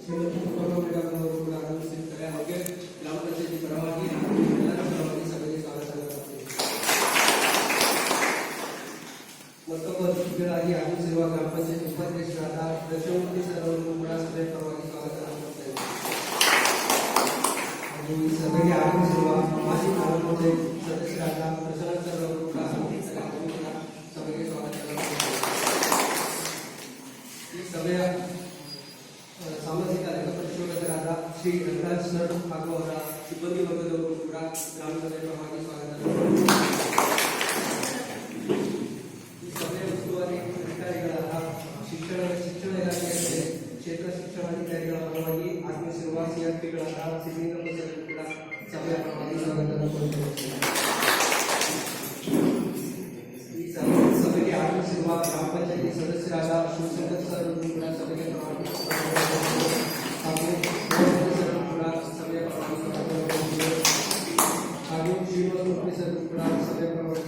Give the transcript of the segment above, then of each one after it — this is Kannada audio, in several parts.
ಶ್ರೀಮತಿ ಪುಷ್ಪಮ್ಮ ಮೇಡಮ್ ಅವರು ಕೂಡ ಆಗಮಿಸಿರ್ತಾರೆ. ಹಾಗೆ ಗ್ರಾಮ ಪಂಚಾಯತಿ ಪರವಾಗಿ ಎಲ್ಲರ ಪರವಾಗಿ ಸಭೆಗೆ ಸ್ವಾಗತ ಮಾಡ್ತೀನಿ. ಮತ್ತೊಬ್ಬ ಅತಿಥಿಗಳಾಗಿ ಆಗಮಿಸಿರುವ ಗ್ರಾಮ ಪಂಚಾಯತಿ ಉಪಾಧ್ಯಕ್ಷರಾದ ದಶಮೂರ್ತಿ ಸರ್ ಅವರನ್ನು ಕೂಡ ಸಭೆಯ ಪರವಾಗಿ ಸ್ವಾಗತ ಮಾಡ್ತೇನೆ. ಹಾಗೂ ಈ ಸಭೆಗೆ ಆಗಮಿಸಿರುವ ಮಾಜಿ ಗ್ರಾಮ ಪಂಚಾಯತ್ ಸದಸ್ಯರಾದ ಪ್ರಸನ್ನ ಸರ್ ಅವರು ಕೂಡ ಸಭೆಗೆ ಸ್ವಾಗತ ಮಾಡ್ತೇನೆ. ಈ ಸಭೆಯ ಸಾಮಾಜಿಕ ಲೆಕ್ಕ ಪರಿಶೋಧಕರಾದ ಶ್ರೀ ರಂಗರಾಜ್ ಸರ್ ಹಾಗೂ ಅವರ ಸಿಬ್ಬಂದಿ ವರ್ಗದವರು ಕೂಡ ಗ್ರಾಮ ಸಭೆಯ ಪರವಾಗಿ ಸ್ವಾಗತ. ಈ ಸಭೆಯ ಉಸ್ತುವಾರಿ ಅಧಿಕಾರಿಗಳಾದ ಶಿಕ್ಷಣ ಇಲಾಖೆಯ ಕ್ಷೇತ್ರ ಶಿಕ್ಷಣಾಧಿಕಾರಿಗಳ ಪರವಾಗಿ ಆಗಮಿಸಿರುವ ಸಿಆರ್ಪಿಗಳಾದ ಸಿದ್ಲಿಂಗಪ್ಪ ಸರ್ ಕೂಡ ಸಭೆಯ ಪರವಾಗಿ ಸ್ವಾಗತ ಕೋರುತ್ತೇನೆ. ಈ ಸಭೆಗೆ ಆಗಮಿಸಿರುವ ಗ್ರಾಮ ಪಂಚಾಯತಿ ಸದಸ್ಯರಾದ ಶಿವಶಂಕರ್ ಸರ್ ಕೂಡ ಸಭೆಗೆ ಪರವಾಗಿ ಹಾಗೂ ಕೂಡ ಸಭೆಯ ಪರವಾಗಿ ಹಾಗೂ ಶ್ರೀನಿವಾಸ ಸರ್ ಕೂಡ ಸಭೆಯ ಪರವಾಗಿ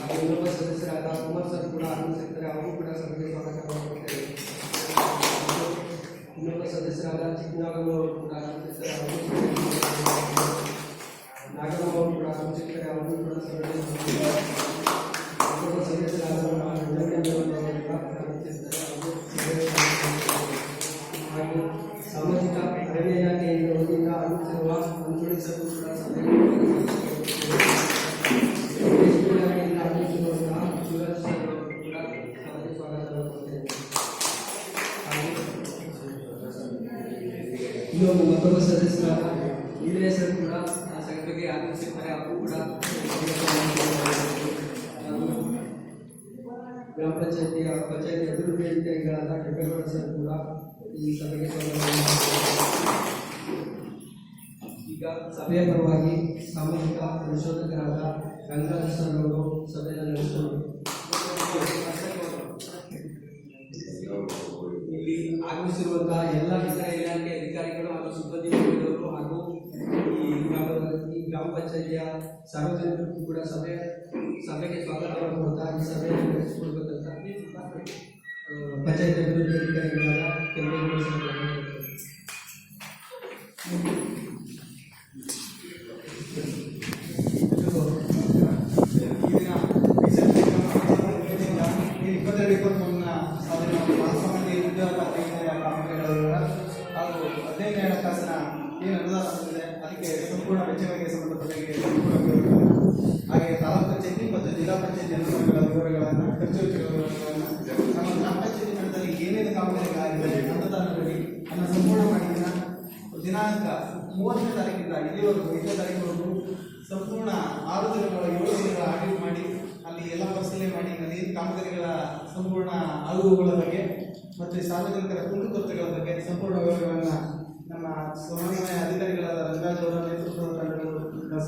ಹಾಗೂ ಇನ್ನೊಬ್ಬ ಸದಸ್ಯರಾದ ಕುಮಾರ್ ಸರ್ ಕೂಡ ಆಗಮಿಸಿರ್ತಾರೆ. ಅವರು ಕೂಡ ಸಭೆಗೆ ಸ್ವಾಗತ ಮಾಡುತ್ತೇವೆ. ಇನ್ನೊಬ್ಬ ಸದಸ್ಯರಾದ ಚಿಕ್ಕನಾಗಮ್ಮ ಅವರು ಕೂಡ ಆಗಮಿಸಿರ್ತಾರೆ. ನಾಗಮ್ಮ ಅವರು ಕೂಡ ಆಗಮಿಸಿರ್ತಾರೆ. ಅವರು ಕೂಡ ಸಭೆಗೆ ಇನ್ನೊಬ್ಬ ಸದಸ್ಯರಾದ ಹಾಗೂ ಸಾಮಾಜಿಕ ಅರಣ್ಯ ಇಲಾಖೆಯಿಂದ ವತಿಯಿಂದ ಆಗಮಿಸಿರುವ ಮಂಜುಳಿ ಸರ್ ಕೂಡ ಸಭೆಗೆ ಇಲಾಖೆಯಿಂದ ಆಗಮಿಸಿರುವಂತಹ ಶಿವರಾಜ್ ಸರ್ ಅವರು ಕೂಡ ಸಭೆಗೆ ಸ್ವಾಗತ ಮಾಡುತ್ತೇನೆ. ಇನ್ನೊಬ್ಬ ಮತ್ತೊಬ್ಬ ಸದಸ್ಯರಾದ ಈರಯ್ಯ ಸರ್ ಕೂಡ ಸಭೆಗೆ ಆಗಮಿಸಿರ್ತಾರೆ. ಅವರು ಕೂಡ ಗ್ರಾಮ ಪಂಚಾಯತಿ ಅಭಿವೃದ್ಧಿ ಅಧಿಕಾರಿಗಳಾದ ಕೆಂಪೇಗೌಡ ಸರ್ ಕೂಡ ಈ ಸಭೆಗೆ ಈಗ ಸಭೆಯ ಪರವಾಗಿ ಸಾಮಾಜಿಕ ಪರಿಶೋಧಕರಾದ ರಂಗರಾಜ್ ಸರ್ ಅವರು ಸಭೆಯನ್ನು ನಡೆಸಿದರು. ಇಲ್ಲಿ ಆಗಮಿಸಿರುವಂತಹ ಎಲ್ಲ ಇತರ ಇಲಾಖೆ ಅಧಿಕಾರಿಗಳು ಹಾಗೂ ಸಿಬ್ಬಂದಿ ವರ್ಗದವರು ಹಾಗೂ ಈ ಗ್ರಾಮ ಪಂಚಾಯತಿಯ ಸಾರ್ವಜನಿಕರು ಕೂಡ ಸಭೆಗೆ ಸ್ವಾಗತವನ್ನು ಕೊಡ್ತಾ ಈ ಸಭೆಯನ್ನು ನಡೆಸಿಕೊಡ್ಬೇಕಂತ ಪಂಚಾಯತ್ ಅಭಿವೃದ್ಧಿ ಅಧಿಕಾರಿಗಳಾದ ಕೆಂಪೇಗೌಡ ಸರ್ ಹಾಗೂ 15ನೇ ಹಣಕಾಸಿನ ಏನು ಅನುದಾನ ಬಂದಿದೆ ಅದಕ್ಕೆ ಸಂಪೂರ್ಣ ವೆಚ್ಚಗಳಿಗೆ ಸಂಬಂಧಪಟ್ಟ ಹಾಗೆ ತಾಲೂಕು ಪಂಚಾಯತಿ ಮತ್ತು ಜಿಲ್ಲಾ ಪಂಚಾಯತಿ ಅನುದಾನಗಳ ವಿವರಗಳನ್ನು ಖರ್ಚು ವೆಚ್ಚಗಳ ವಿವರಗಳನ್ನು ನಮ್ಮ ಗ್ರಾಮ ಪಂಚಾಯತಿ ಮಟ್ಟದಲ್ಲಿ ಏನೇನು ಕಾಮಗಾರಿಗಳಾಗಿದೆ ಅನುದಾನದಲ್ಲಿ ಅನ್ನು ಸಂಪೂರ್ಣ ಮಾಡಿದ ದಿನಾಂಕ 30ನೇ ತಾರೀಕಿಂದ ಇಲ್ಲಿವರೆಗೂ 5ನೇ ತಾರೀಕಿನವರೆಗೂ ಸಂಪೂರ್ಣ 6 ದಿನಗಳ 7 ದಿನಗಳ ಆಡಿಟ್ ಮಾಡಿ ಅಲ್ಲಿ ಎಲ್ಲ ಪರಿಶೀಲನೆ ಮಾಡಿ ಅಲ್ಲಿ ಕಾಮಗಾರಿಗಳ ಸಂಪೂರ್ಣ ಆಗುವುಗಳ ಬಗ್ಗೆ ಮತ್ತು ಸಾರ್ವಜನಿಕರ ಕುಂದುಕೊರತೆಗಳ ಬಗ್ಗೆ ಸಂಪೂರ್ಣ ವಿವರಗಳನ್ನು ನಮ್ಮ ಸಮನ್ವಯ ಅಧಿಕಾರಿಗಳಾದ ರಂಗರಾಜ್ ಅವರ ನೇತೃತ್ವದ ತಂಡಗಳು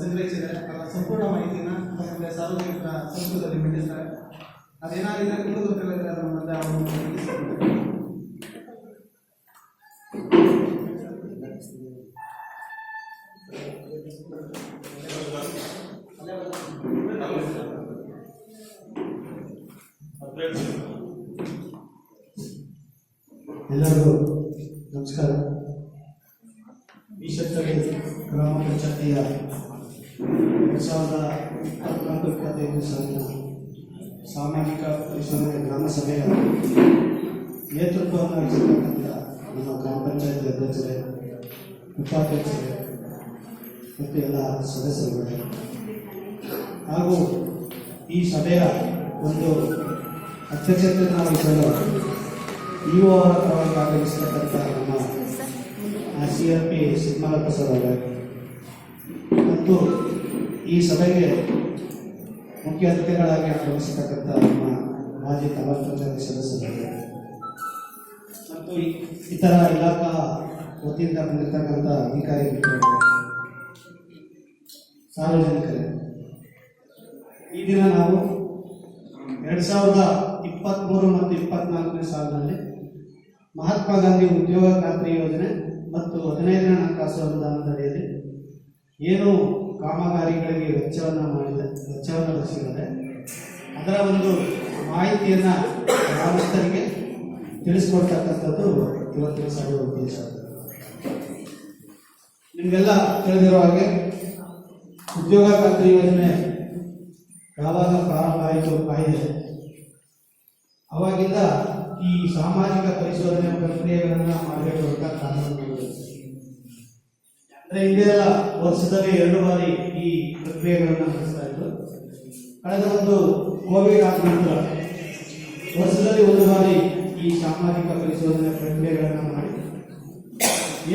ಸಂಗ್ರಹಿಸಿದ್ದಾರೆ. ಅದರ ಸಂಪೂರ್ಣ ಮಾಹಿತಿಯನ್ನು ನಮಗೆ ಸಾರ್ವಜನಿಕರ ಸಂಪುಟದಲ್ಲಿ ಮಂಡಿಸ್ತಾರೆ. ಅದೇನಾಗಿದೆ ಕುಂದುಕೊರತೆಗಳಿಂದ ಅದರ ಮುಂದೆ ಅವರು ಎಲ್ಲರಿಗೂ ನಮಸ್ಕಾರ. ಈಶತ್ತಳ್ಳಿ ಗ್ರಾಮ ಪಂಚಾಯತಿಯ 2024-25 ಸಾಲಿನ ಸಾಮಾಜಿಕ ಪರಿಶೋಧನೆ ಗ್ರಾಮ ಸಭೆಯ ನೇತೃತ್ವವನ್ನು ವಹಿಸಿರ್ತಕ್ಕಂಥ ನಮ್ಮ ಗ್ರಾಮ ಪಂಚಾಯತ್ ಅಧ್ಯಕ್ಷರೇ, ಉಪಾಧ್ಯಕ್ಷರೇ ಮತ್ತು ಎಲ್ಲ ಸದಸ್ಯರುಗಳೇ ಹಾಗೂ ಈ ಸಭೆಯ ಒಂದು ಅಧ್ಯಕ್ಷತೆಯನ್ನು ವಹಿಸಲು ಇಒ ಅವರ ಪರವಾಗಿ ಆಗಮಿಸಿರ್ತಕ್ಕಂಥ ನಮ್ಮ CRP ಸಿದ್ಮಲಪ್ಪ ಸರ್ ಅವರೇ ಮತ್ತು ಈ ಸಭೆಗೆ ಮುಖ್ಯ ಅತಿಥಿಗಳಾಗಿ ಆಗಮಿಸತಕ್ಕಂಥ ನಮ್ಮ ಮಾಜಿ ತಾಲೂಕು ಪಂಚಾಯತ್ ಸದಸ್ಯರಿಗೆ ಮತ್ತು ಇತರ ಇಲಾಖಾ ವತಿಯಿಂದ ಬಂದಿರತಕ್ಕಂಥ ಅಧಿಕಾರಿಗಳು, ಸಾರ್ವಜನಿಕರೇ, ಈ ದಿನ ನಾವು 2023 ಮತ್ತು 24ನೇ ಸಾಲಿನಲ್ಲಿ ಮಹಾತ್ಮ ಗಾಂಧಿ ಉದ್ಯೋಗ ಖಾತ್ರಿ ಯೋಜನೆ ಮತ್ತು 15ನೇ ಹಣಕಾಸು ಅನುದಾನದಡಿಯಲ್ಲಿ ಏನು ಕಾಮಗಾರಿಗಳಿಗೆ ವೆಚ್ಚವನ್ನು ರಚಿಸಿದ್ದಾರೆ ಅದರ ಒಂದು ಮಾಹಿತಿಯನ್ನು ಗ್ರಾಮಸ್ಥರಿಗೆ ತಿಳಿಸಿಕೊಡ್ತಕ್ಕಂಥದ್ದು ಇವತ್ತಿನ ಸಭೆಯ ಉದ್ದೇಶ. ನಿಮಗೆಲ್ಲ ತಿಳಿದಿರೋ ಹಾಗೆ ಉದ್ಯೋಗ ಖಾತ್ರಿ ಯೋಜನೆ ಯಾವಾಗ ಪ್ರಾರಂಭ ಆಯಿತು ಕಾಯ್ದೆ, ಅವಾಗಿಂದ ಈ ಸಾಮಾಜಿಕ ಪರಿಶೋಧನೆ ಪ್ರಕ್ರಿಯೆಗಳನ್ನು ಮಾಡಬೇಕು ಅಂತ ಕಾನೂನು. ಅಂದರೆ ಹಿಂದೆಲ್ಲ ವರ್ಷದಲ್ಲಿ 2 ಬಾರಿ ಈ ಪ್ರಕ್ರಿಯೆಗಳನ್ನು ನಡೆಸ್ತಾ ಇದ್ರು. ಕಳೆದ ಒಂದು ಕೋವಿಡ್ ಆದ ನಂತರ ವರ್ಷದಲ್ಲಿ 1 ಬಾರಿ ಈ ಸಾಮಾಜಿಕ ಪರಿಶೋಧನೆ ಪ್ರಕ್ರಿಯೆಗಳನ್ನು ಮಾಡಿ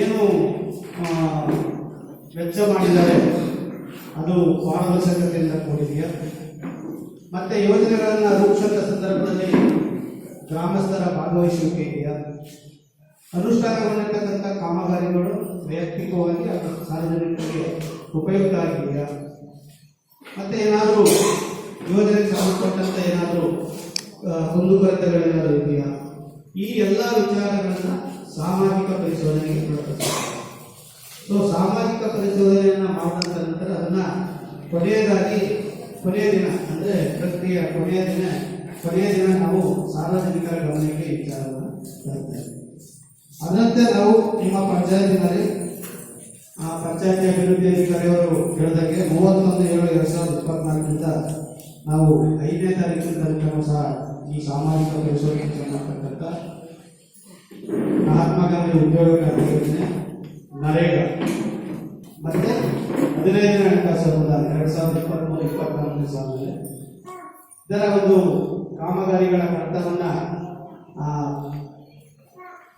ಏನು ವೆಚ್ಚ ಮಾಡಿದ್ದಾರೆ ಅದು ಪಾರದರ್ಶಕತೆಯಿಂದ ಕೂಡಿದೆಯಾ, ಮತ್ತೆ ಯೋಜನೆಗಳನ್ನು ರೂಪಿಸಿದ ಸಂದರ್ಭದಲ್ಲಿ ಗ್ರಾಮಸ್ಥರ ಭಾಗವಹಿಸುವಿಕೆ ಇದೆಯಾ, ಅನುಷ್ಠಾನಗೊಂಡಿರ್ತಕ್ಕಂಥ ಕಾಮಗಾರಿಗಳು ವೈಯಕ್ತಿಕವಾಗಿ ಅಥವಾ ಸಾರ್ವಜನಿಕರಿಗೆ ಉಪಯುಕ್ತ ಆಗಿದೆಯಾ, ಮತ್ತೆ ಏನಾದರೂ ಯೋಜನೆಗೆ ಸಂಬಂಧಪಟ್ಟಂತೆ ಏನಾದರೂ ಕುಂದುಕೊರತೆಗಳೇನಾದರೂ ಇದೆಯಾ, ಈ ಎಲ್ಲ ವಿಚಾರಗಳನ್ನು ಸಾಮಾಜಿಕ ಪರಿಶೋಧನೆಗೆ ಮಾಡಬೇಕು. ಸೊ ಸಾಮಾಜಿಕ ಪರಿಶೋಧನೆಯನ್ನು ಮಾಡಿದ ನಂತರ ಅದನ್ನು ಕೊನೆಯ ದಿನ ಅಂದರೆ ಪ್ರಕ್ರಿಯೆ ಕೊನೆಯ ದಿನ ನಾವು ಸಾರ್ವಜನಿಕರ ಗಮನಕ್ಕೆ ವಿಚಾರವನ್ನು ತರ್ತೇವೆ. ಅದರಂತೆ ನಾವು ನಿಮ್ಮ ಪಂಚಾಯತಿನಲ್ಲಿ ಪಂಚಾಯತಿ ಅಭಿವೃದ್ಧಿ ಅಧಿಕಾರಿಯವರು ಹೇಳಿದಂಗೆ 31/7/2024 ನಾವು 5ನೇ ತಾರೀಕಿನ ತನಕ ಸಹ ಈ ಸಾಮಾಜಿಕ ಪರಿಶೋಧನೆಗೆ ಸಂಬಂಧಪಟ್ಟಂಥ ಮಹಾತ್ಮ ಗಾಂಧಿ ಉದ್ಯೋಗ ಖಾತ್ರಿ ಯೋಜನೆ, ನರೇಗಾ ಮತ್ತೆ 15ನೇ ಹಣಕಾಸು ಅನುದಾನ 2023-24 ಸಾಲಿನಲ್ಲಿ ಇದರ ಒಂದು ಕಾಮಗಾರಿಗಳ ಕಡತವನ್ನು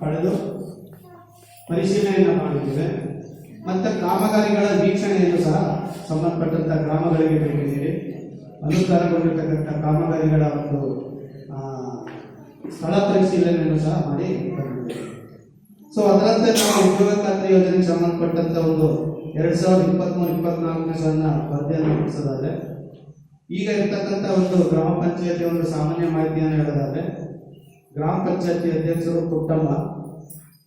ಪಡೆದು ಪರಿಶೀಲನೆಯನ್ನು ಮಾಡಿದ್ದೇವೆ. ಮತ್ತು ಕಾಮಗಾರಿಗಳ ವೀಕ್ಷಣೆಯನ್ನು ಸಹ ಸಂಬಂಧಪಟ್ಟಂಥ ಗ್ರಾಮಗಳಿಗೆ ಭೇಟಿ ನೀಡಿ ಅನುಷ್ಠಾನಗೊಂಡಿರ್ತಕ್ಕಂಥ ಕಾಮಗಾರಿಗಳ ಒಂದು ಸ್ಥಳ ಪರಿಶೀಲನೆಯನ್ನು ಸಹ ಮಾಡಿ ಬಂದಿದ್ದೇವೆ. ಸೊ ಅದರಂತೆ ನಾವು ಉದ್ಯೋಗ ಖಾತ್ರಿ ಯೋಜನೆಗೆ ಸಂಬಂಧಪಟ್ಟಂಥ ಒಂದು 2023-24 ಸಾಲಿನ ವರದಿಯನ್ನು ರೂಪಿಸೋದಾದರೆ ಈಗ ಇರ್ತಕ್ಕಂಥ ಒಂದು ಗ್ರಾಮ ಪಂಚಾಯತಿ ಒಂದು ಸಾಮಾನ್ಯ ಮಾಹಿತಿಯನ್ನು ಹೇಳೋದಾದರೆ ಗ್ರಾಮ ಪಂಚಾಯತಿ ಅಧ್ಯಕ್ಷರು ಪುಟ್ಟಮ್ಮ,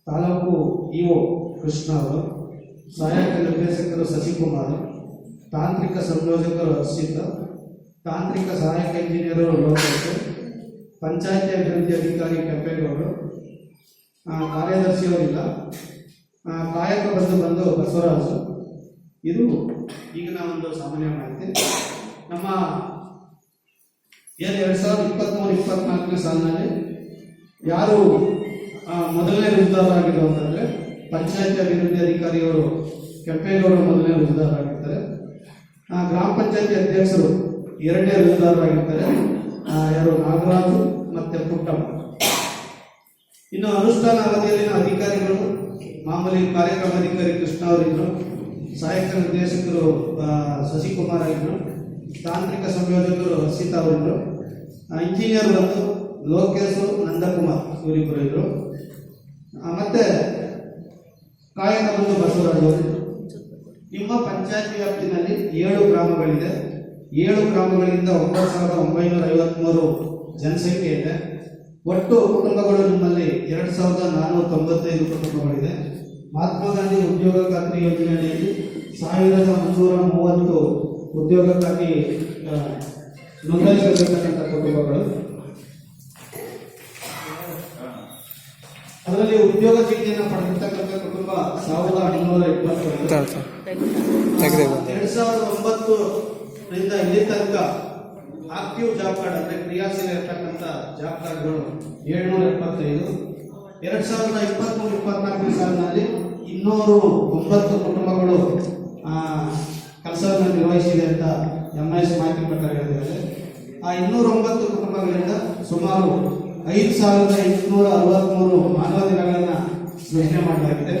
ತಾಲೂಕು ಇಒ ಕೃಷ್ಣ ಅವರು, ಸಹಾಯಕ ನಿರ್ದೇಶಕರು ಶಶಿಕುಮಾರ್, ತಾಂತ್ರಿಕ ಸಂಯೋಜಕರು ಹರ್ಷಿತ್, ತಾಂತ್ರಿಕ ಸಹಾಯಕ ಇಂಜಿನಿಯರು ಲೋಕೇಶ್, ಪಂಚಾಯತಿ ಅಭಿವೃದ್ಧಿ ಅಧಿಕಾರಿ ಕೆಂಪೇಗೌಡರು, ಕಾರ್ಯದರ್ಶಿಯವರಿಲ್ಲ, ಕಾಯಕ ಬಂದು ಬಸವರಾಜು. ಇದು ಈಗಿನ ಒಂದು ಸಾಮಾನ್ಯ ಮಾಹಿತಿ. ನಮ್ಮ ಏನು 2023-24 ಸಾಲಿನಲ್ಲಿ ಯಾರು ಮೊದಲನೇ ರುಜುದಾರರಾಗಿದ್ದು ಅಂತಂದರೆ ಪಂಚಾಯತಿ ಅಭಿವೃದ್ಧಿ ಅಧಿಕಾರಿಯವರು ಕೆಂಪೇಗೌಡರು ಮೊದಲನೇ ರುಜುದಾರರಾಗಿರ್ತಾರೆ. ಗ್ರಾಮ ಪಂಚಾಯತಿ ಅಧ್ಯಕ್ಷರು 2ನೇ ರುಜುದಾರರಾಗಿರ್ತಾರೆ, ಯಾರು ನಾಗರಾಜು ಮತ್ತು ಪುಟ್ಟಮ್ಮ. ಇನ್ನು ಅನುಷ್ಠಾನ ಅವಧಿಯಲ್ಲಿನ ಅಧಿಕಾರಿಗಳು ಮಾಮೂಲಿ ಕಾರ್ಯಕ್ರಮಾಧಿಕಾರಿ ಕೃಷ್ಣ ಅವರಿದ್ದರು, ಸಹಾಯಕ ನಿರ್ದೇಶಕರು ಶಶಿಕುಮಾರ್ ಆಗಿದ್ದರು, ತಾಂತ್ರಿಕ ಸಂಯೋಜಕರು ಹರ್ಷಿತಾ ಅವರಿದ್ದರು, ಇಂಜಿನಿಯರ್ ಬಂದು ಲೋಕೇಶು ನಂದಕುಮಾರ್ ಇವರಿಬ್ಬರು ಇದ್ದರು, ಮತ್ತೆ ಕಾಯಕ ಬಂದು ಬಸವರಾಜ್ ಅವರಿದ್ದರು. ನಿಮ್ಮ ಪಂಚಾಯತಿ ವ್ಯಾಪ್ತಿನಲ್ಲಿ 7 ಗ್ರಾಮಗಳಿದೆ. 7 ಗ್ರಾಮಗಳಿಂದ 9,953 ಜನಸಂಖ್ಯೆ ಇದೆ. ಒಟ್ಟು ಕುಟುಂಬಗಳು ನಿಮ್ಮಲ್ಲಿ 2,495 ಕುಟುಂಬಗಳಿದೆ. ಮಹಾತ್ಮ ಗಾಂಧಿ ಉದ್ಯೋಗ ಖಾತ್ರಿ ಯೋಜನೆಯಲ್ಲಿ 1,330 ಉದ್ಯೋಗಕ್ಕಾಗಿ ನೋಂದಾಯಿಸಿರ್ತಕ್ಕಂಥ ಕುಟುಂಬಗಳು. ಅದರಲ್ಲಿ ಉದ್ಯೋಗ ಚೀಟಿಯನ್ನು ಪಡೆದಿರ್ತಕ್ಕಂಥ ಕುಟುಂಬ 1,820. 2009ರಿಂದ ಇಲ್ಲಿ ತನಕ ಆಕ್ಟಿವ್ ಜಾಬ್ ಕಾರ್ಡ್ ಅಂದರೆ ಕ್ರಿಯಾಶೀಲ ಇರತಕ್ಕಂಥ ಜಾಬ್ ಕಾರ್ಡ್ಗಳು 775. 2023-24 ಸಾಲಿನಲ್ಲಿ 209 ಕುಟುಂಬಗಳು ಕೆಲಸವನ್ನು ನಿರ್ವಹಿಸಿದೆ ಅಂತ MIS ಮಾಹಿತಿ ಪ್ರಕಾರ ಹೇಳಿದ್ದಾರೆ. ಆ 209 ಕುಟುಂಬಗಳಿಂದ ಸುಮಾರು 5,863 ಮಾನವ ದಿನಗಳನ್ನು ಸೃಜನೆ ಮಾಡಲಾಗಿದೆ.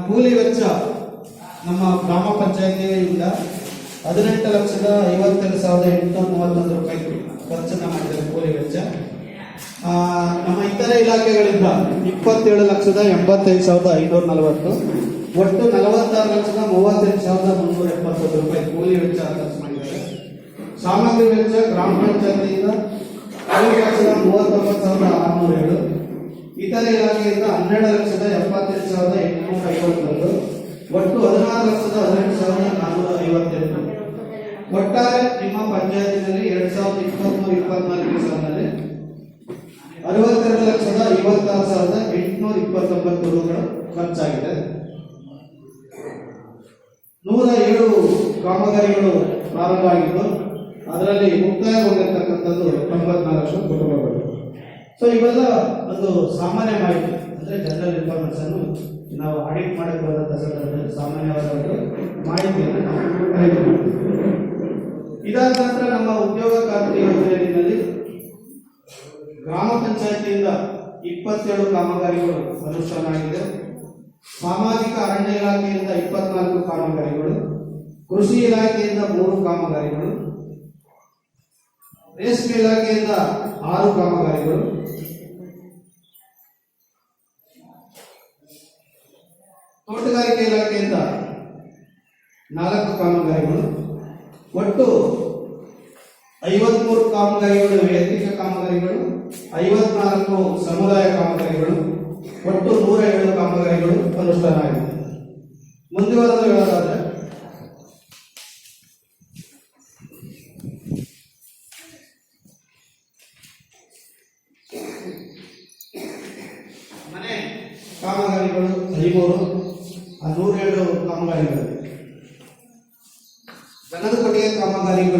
ಕೂಲಿ ವೆಚ್ಚ ನಮ್ಮ ಗ್ರಾಮ ಪಂಚಾಯತಿಯಿಂದ 18,52,831 ರೂಪಾಯಿ ಖರ್ಚನ್ನು ಮಾಡಿದ್ದಾರೆ ಕೂಲಿ ವೆಚ್ಚ. ನಮ್ಮ ಇತರೆ ಇಲಾಖೆಗಳಿಂದ 27,85,540, ಒಟ್ಟು 46,38,371 ರೂಪಾಯಿ ಕೂಲಿ ವೆಚ್ಚ ಖರ್ಚು ಮಾಡಿದ್ದಾರೆ. ಸಾಮಗ್ರಿ ವೆಚ್ಚ ಗ್ರಾಮ ಪಂಚಾಯತಿಯಿಂದ 5,39,607, ಇತರೆ ಇಲಾಖೆಯಿಂದ 12,78,851, ಒಟ್ಟು 16,18,458. ಒಟ್ಟಾರೆ ನಿಮ್ಮ ಪಂಚಾಯತಿನಲ್ಲಿ 2023-24 ಸಾಲಿನಲ್ಲಿ 62,56,829 ರೂಗಳು ಖರ್ಚಾಗಿದೆ. 107 ಕಾಮಗಾರಿಗಳು ಪ್ರಾರಂಭ ಆಗಿದ್ದು ಅದರಲ್ಲಿ ಮುಕ್ತಾಯಗೊಂಡಿರ್ತಕ್ಕಂಥದ್ದು 94 ಕುಟುಂಬಗಳು. ಸೊ ಇವೆಲ್ಲ ಒಂದು ಸಾಮಾನ್ಯ ಮಾಹಿತಿ, ಅಂದರೆ ಜನರಲ್ ಇನ್ಫಾರ್ಮೇಷನ್. ನಾವು ಆಡಿಟ್ ಮಾಡಕ್ಕೆ ಹೋದಂಥ ಸಂದರ್ಭದಲ್ಲಿ ಸಾಮಾನ್ಯವಾದ ಒಂದು ಮಾಹಿತಿಯನ್ನು ನಾವು ಖರೀದಿ ಮಾಡ್ತೀವಿ. ಇದಾದ ನಂತರ ನಮ್ಮ ಉದ್ಯೋಗ ಖಾತ್ರಿ ಯೋಜನೆಯಲ್ಲಿ ಗ್ರಾಮ ಪಂಚಾಯತಿಯಿಂದ 27 ಕಾಮಗಾರಿಗಳು ಅನುಷ್ಠಾನ ಆಗಿದೆ. ಸಾಮಾಜಿಕ ಅರಣ್ಯ ಇಲಾಖೆಯಿಂದ 24 ಕಾಮಗಾರಿಗಳು, ಕೃಷಿ ಇಲಾಖೆಯಿಂದ 3 ಕಾಮಗಾರಿಗಳು, ರೇಷ್ಮೆ ಇಲಾಖೆಯಿಂದ 6 ಕಾಮಗಾರಿಗಳು, ತೋಟಗಾರಿಕೆ ಇಲಾಖೆಯಿಂದ 4 ಕಾಮಗಾರಿಗಳು, ಒಟ್ಟು 53 ಕಾಮಗಾರಿಗಳು ವೈಯಕ್ತಿಕ ಕಾಮಗಾರಿಗಳು, 54 ಸಮುದಾಯ ಕಾಮಗಾರಿಗಳು, ಒಟ್ಟು 107 ಕಾಮಗಾರಿಗಳು ಅನುಷ್ಠಾನ ಆಗಿದೆ. ಮುಂದುವರೆದು ಹೇಳೋದಾದ್ರೆ ಮನೆ ಕಾಮಗಾರಿಗಳು 13, ಆ 107 ಕಾಮಗಾರಿಗಳು, ದನದ ಕೊಟ್ಟಿಗೆ ಕಾಮಗಾರಿಗಳು